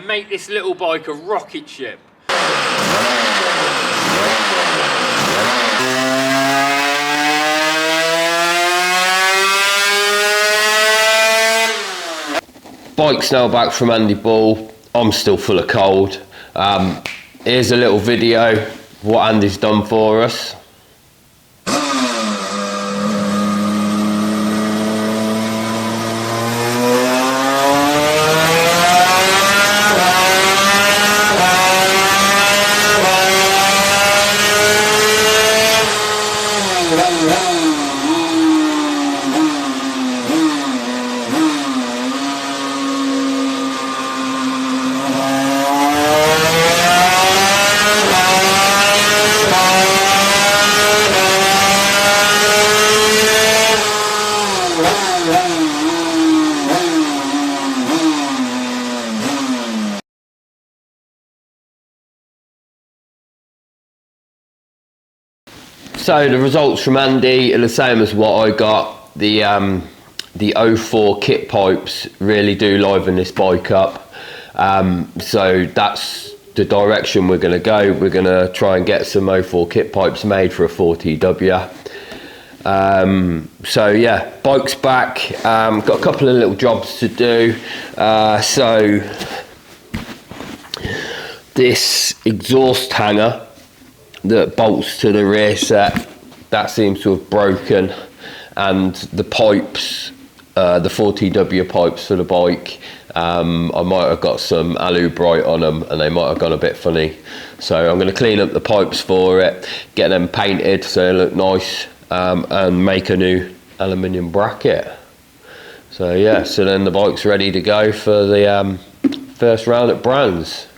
and make this little bike a rocket ship. Bike's now back from Andy Ball. I'm still full of cold. Here's a little video of what Andy's done for us. So the results from Andy are the same as what I got. The 04 kit pipes really do liven this bike up. So that's the direction we're going to go. We're going to try and get some 04 kit pipes made for a 4TW. So yeah, bike's back. Got a couple of little jobs to do. So this exhaust hanger that bolts to the rear set, that seems to have broken, and the pipes, the 4TW pipes for the bike, I might have got some alu bright on them and they might have gone a bit funny, so I'm going to clean up the pipes for it, get them painted so they look nice, and make a new aluminium bracket. So yeah, so then the bike's ready to go for the first round at Brands.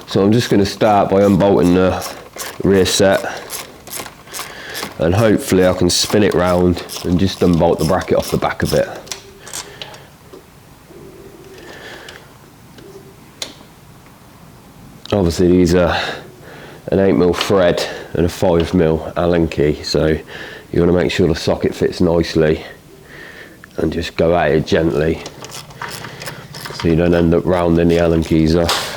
So I'm just going to start by unbolting the rear set, and hopefully I can spin it round and just unbolt the bracket off the back of it. Obviously these are an 8mm thread and a 5mm Allen key, so you want to make sure the socket fits nicely and just go at it gently so you don't end up rounding the Allen keys off.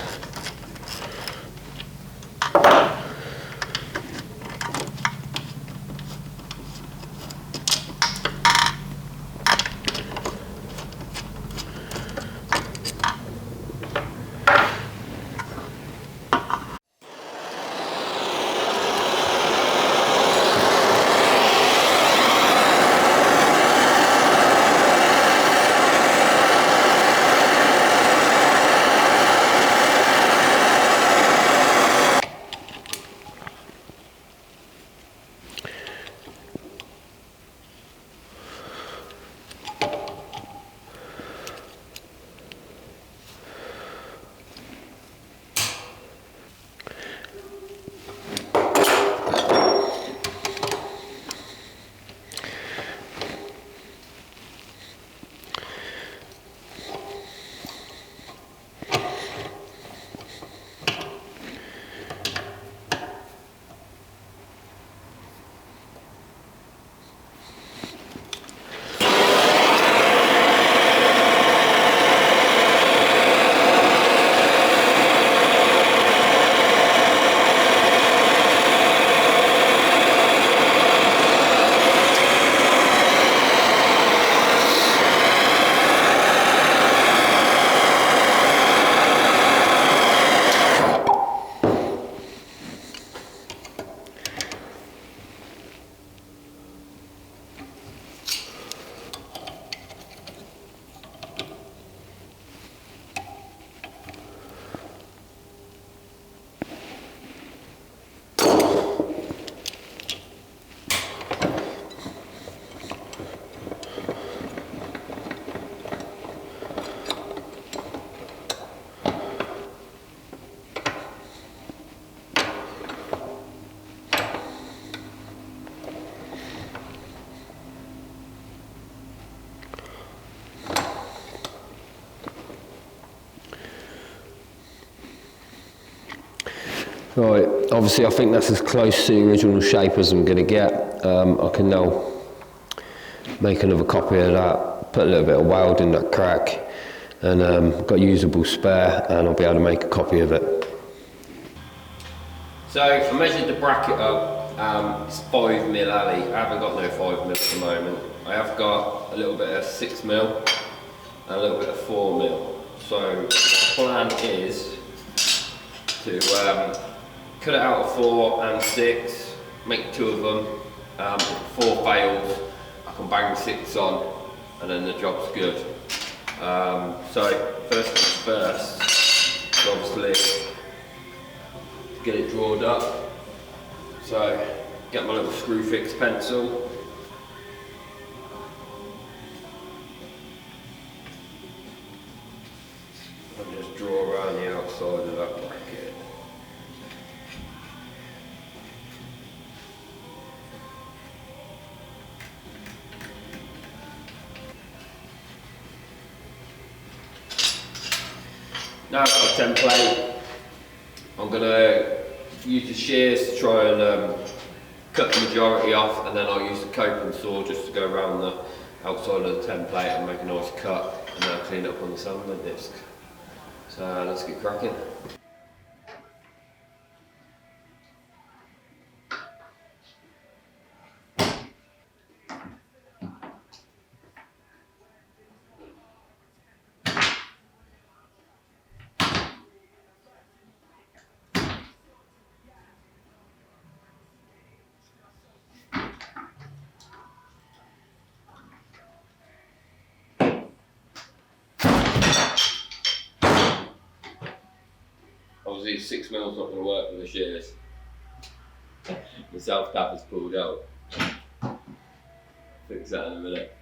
Right, obviously I think that's as close to the original shape as I'm going to get. I can now make another copy of that, put a little bit of weld in that crack, and got a usable spare, and I'll be able to make a copy of it. So I measured the bracket up, it's 5mm alley. I haven't got no 5mm at the moment. I have got a little bit of 6mm and a little bit of 4mm. So the plan is to cut it out of 4 and 6, make 2 of them. If 4 fails, I can bang 6 on, and then the job's good. So first things first, obviously get it drawed up. So get my little screw fix pencil. And just draw around the outside of that bracket. Now I've got a template. I'm going to use the shears to try and cut the majority off, and then I'll use the coping saw just to go around the outside of the template and make a nice cut, and then I'll clean it up on the sanding disc. So let's get cracking. Obviously 6mm not going to work with the shears. The self tap is pulled out. Fix that in a minute.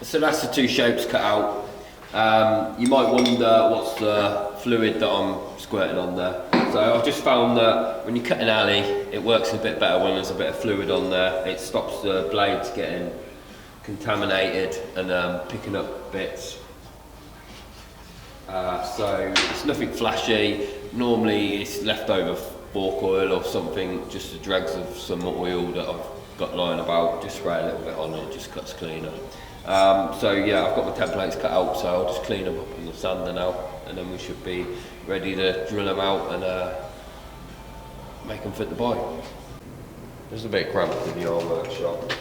So that's the 2 shapes cut out. You might wonder what's the fluid that I'm squirting on there. So I've just found that when you cut an alley, it works a bit better when there's a bit of fluid on there. It stops the blades getting contaminated and picking up bits. So it's nothing flashy. Normally it's leftover fork oil or something, just the dregs of some oil that I've got lying about. Just spray a little bit on and it just cuts cleaner. So yeah, I've got my templates cut out, so I'll just clean them up in the sander now, and then we should be ready to drill them out and make them fit the bike. There's a bit cramped in the old workshop.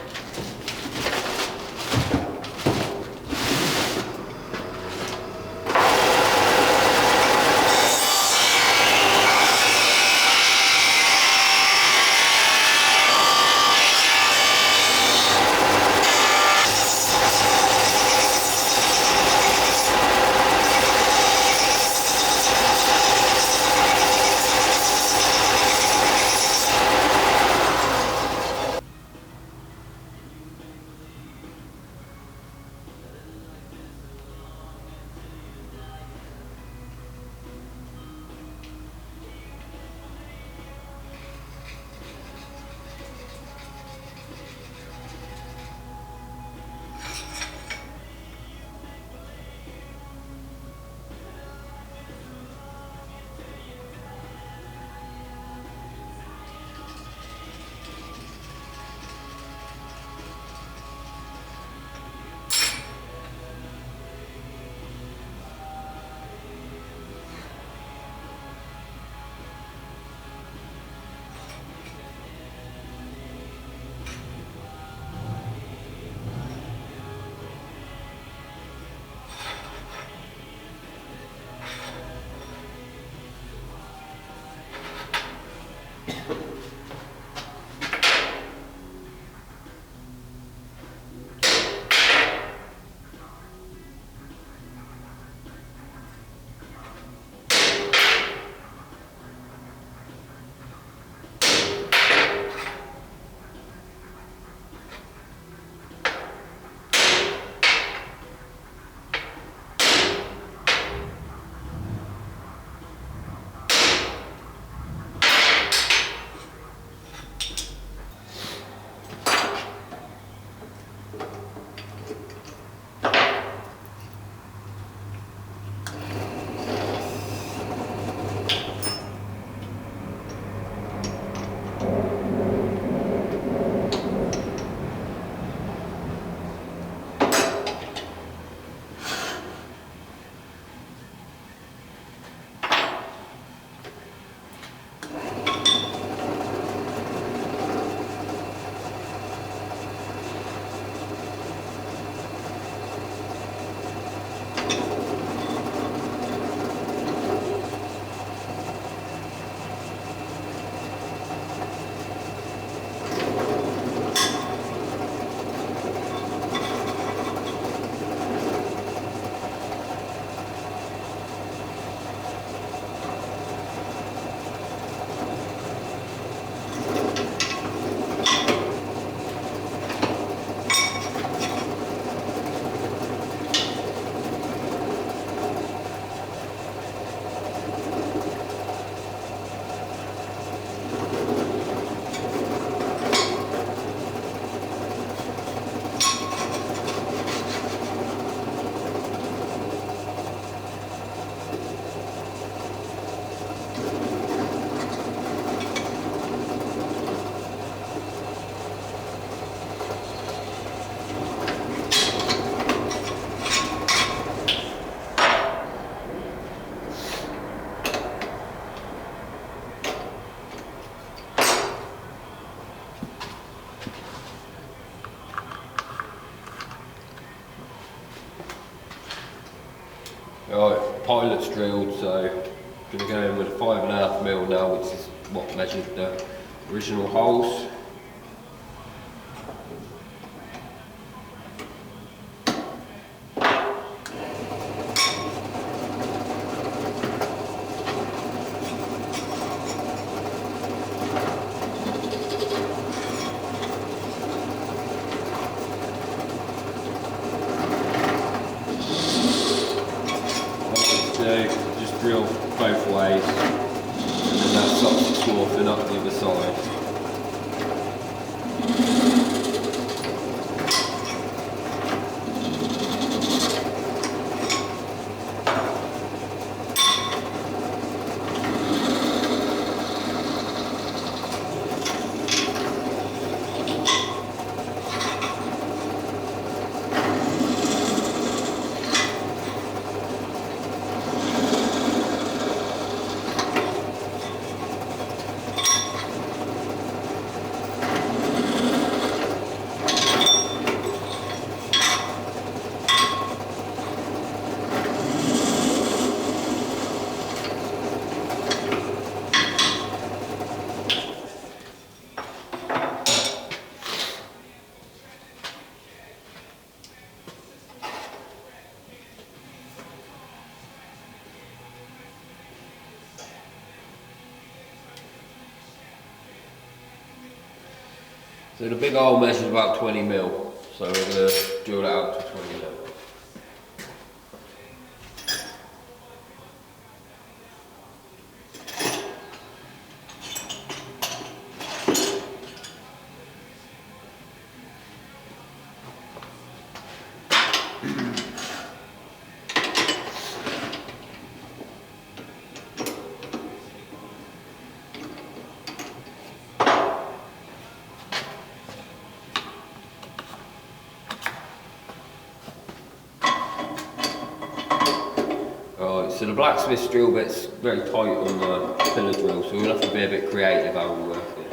Right, pilot's drilled, so I'm going to go in with a 5.5mm now, which is what measured the original holes. Just drill both ways, and then that stops it swarfing up the other side. So the big hole measures about 20mm, so we're going to drill it out to 20mm. Right, so the blacksmith's drill bit's very tight on the pillar drill, so we'll have to be a bit creative how we work this.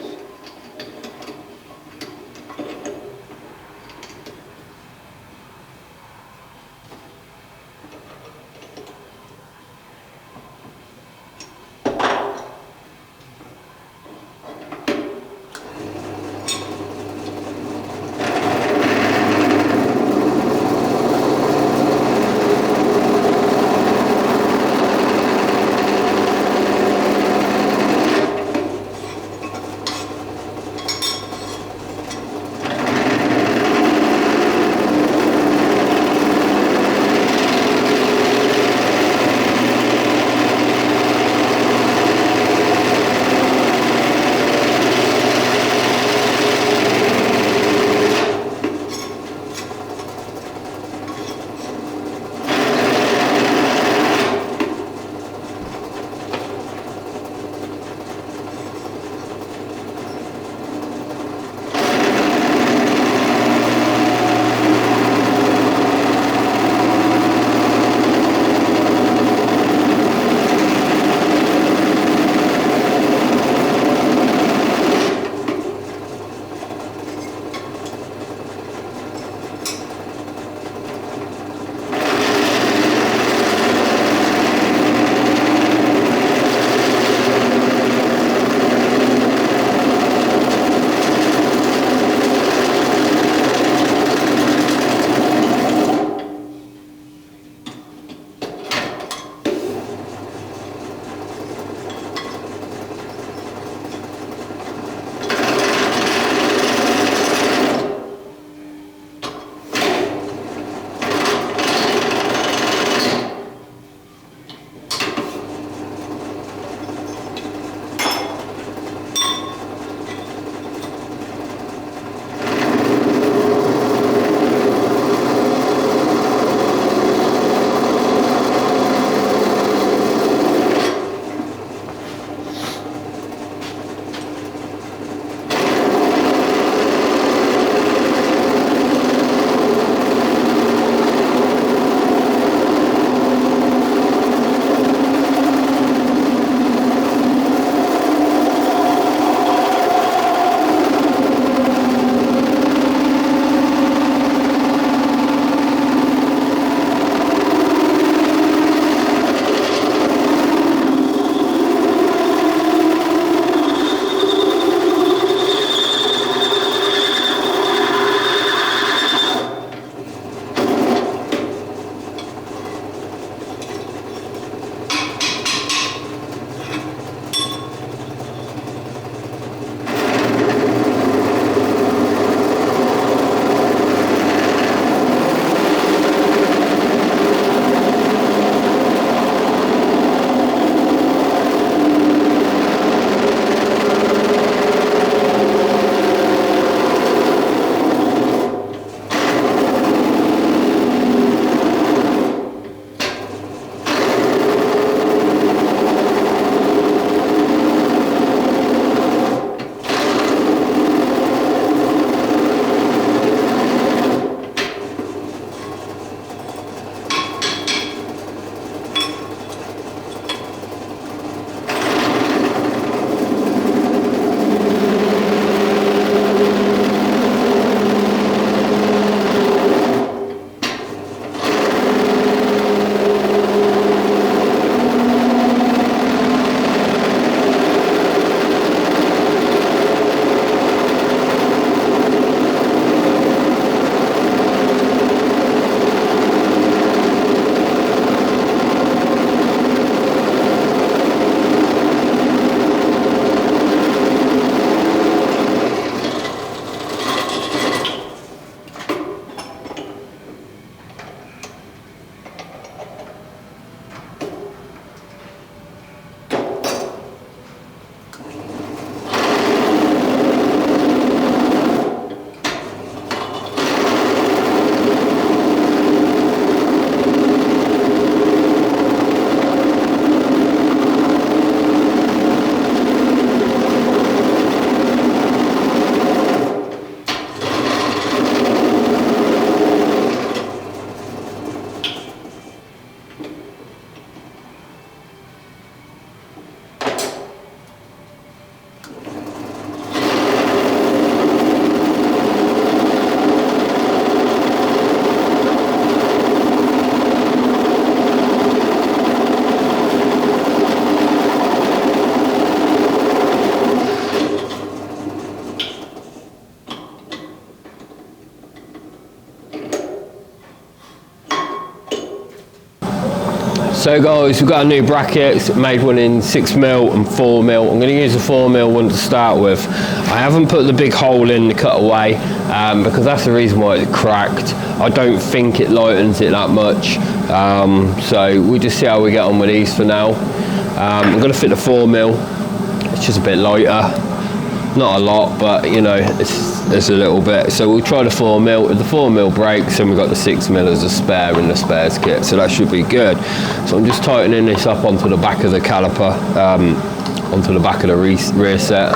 So guys, we've got a new bracket, made one in 6mm and 4mm. I'm going to use the 4mm one to start with. I haven't put the big hole in the cutaway because that's the reason why it cracked. I don't think it lightens it that much. So we'll just see how we get on with these for now. I'm going to fit the 4mm. It's just a bit lighter. Not a lot, but you know, it's a little bit. So we'll try the 4mm. If the 4mm breaks, then we've got the 6mm as a spare in the spares kit, so that should be good. So I'm just tightening this up onto the back of the caliper, onto the back of the rear set.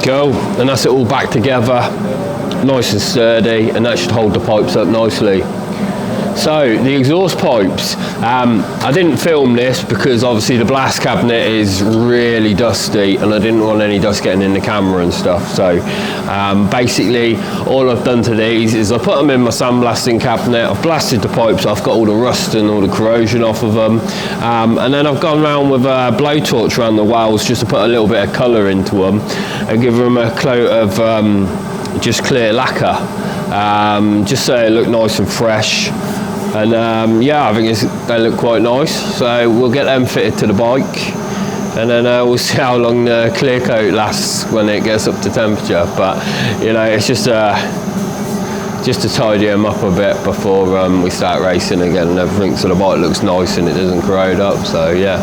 Go, and that's it all back together, nice and sturdy, and that should hold the pipes up nicely. So the exhaust pipes, I didn't film this because obviously the blast cabinet is really dusty and I didn't want any dust getting in the camera and stuff. So basically all I've done to these is I put them in my sandblasting cabinet, I've blasted the pipes off, got all the rust and all the corrosion off of them, and then I've gone around with a blowtorch around the wells just to put a little bit of colour into them and give them a coat of just clear lacquer, just so they look nice and fresh. And yeah, I think they look quite nice, so we'll get them fitted to the bike, and then we'll see how long the clear coat lasts when it gets up to temperature. But you know, it's just to tidy them up a bit before we start racing again and everything, so the bike looks nice and it doesn't corrode up. So yeah,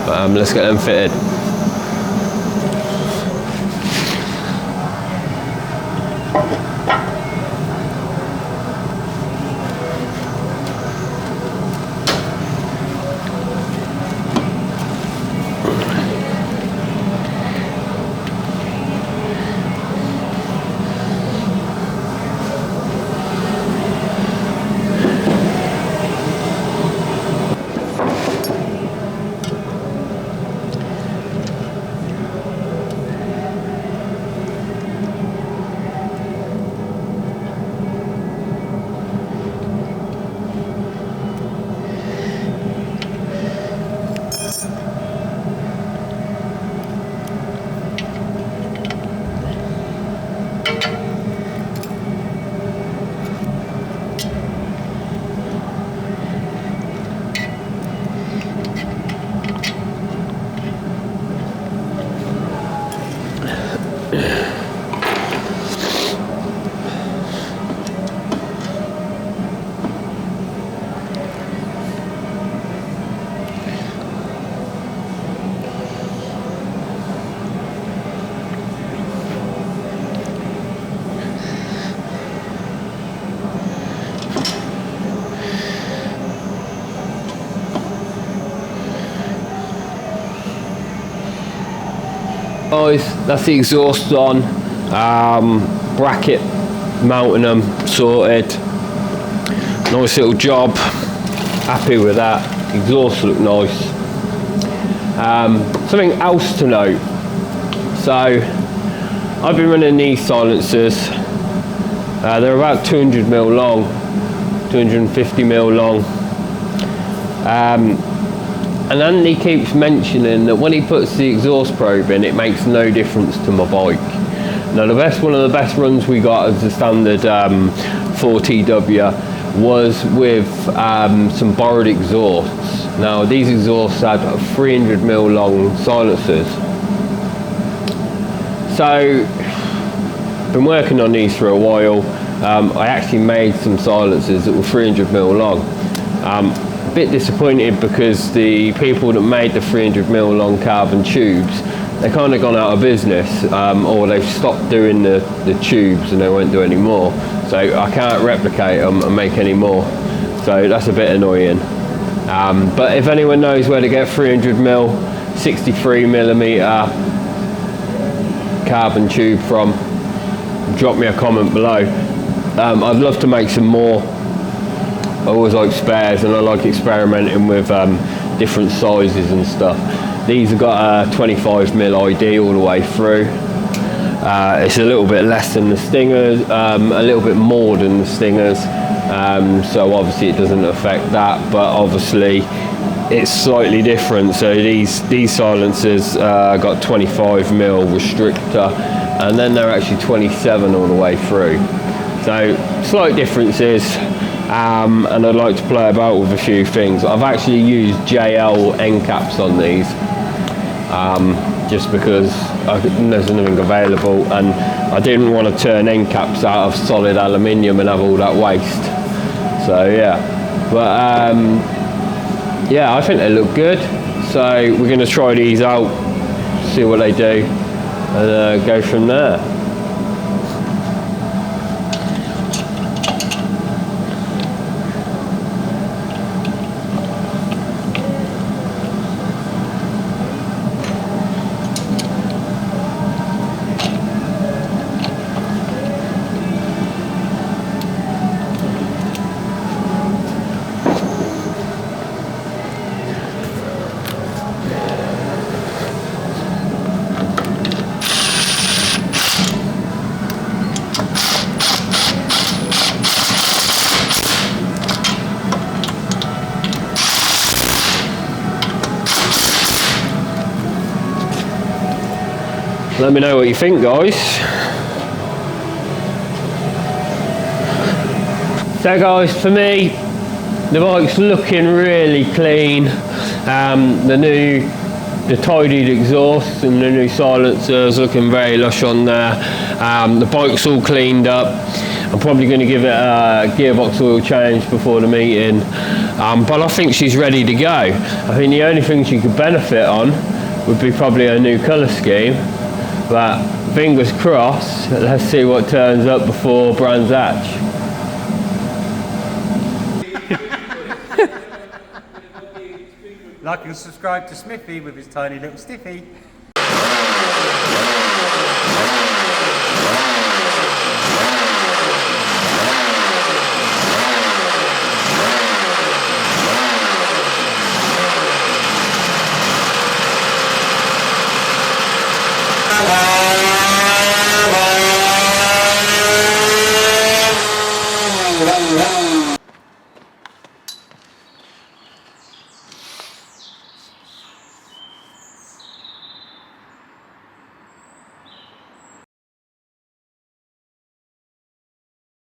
but, let's get them fitted. Guys, that's the exhaust on, bracket mounting them sorted, nice little job, happy with that. Exhaust look nice. Something else to note, so I've been running these silencers, they're about 200mm long, 250mm long. And Andy keeps mentioning that when he puts the exhaust probe in, it makes no difference to my bike. Now one of the best runs we got as the standard 4TW was with some borrowed exhausts. Now these exhausts had 300mm long silencers. So, been working on these for a while. I actually made some silencers that were 300mm long. A bit disappointed because the people that made the 300mm long carbon tubes, they kind of gone out of business, or they've stopped doing the tubes and they won't do any more. So I can't replicate them and make any more. So that's a bit annoying. But if anyone knows where to get 300mm, 63mm carbon tube from, drop me a comment below. I'd love to make some more. I always like spares and I like experimenting with different sizes and stuff. These have got a 25mm ID all the way through. It's a little bit less than the Stingers, a little bit more than the Stingers, so obviously it doesn't affect that, but obviously it's slightly different. So these silencers got 25mm restrictor, and then they're actually 27 all the way through. So slight differences, and I'd like to play about with a few things. I've actually used JL end caps on these, just because there's nothing available, and I didn't want to turn end caps out of solid aluminium and have all that waste. So yeah, but yeah, I think they look good. So we're going to try these out, see what they do, and go from there. Let me know what you think, guys. So guys, for me, the bike's looking really clean. The tidied exhaust and the new silencers looking very lush on there. The bike's all cleaned up. I'm probably going to give it a gearbox oil change before the meeting, but I think she's ready to go. I think the only thing she could benefit on would be probably a new colour scheme. But fingers crossed, let's see what turns up before Brands Hatch. Like and subscribe to Smithy with his tiny little stiffy.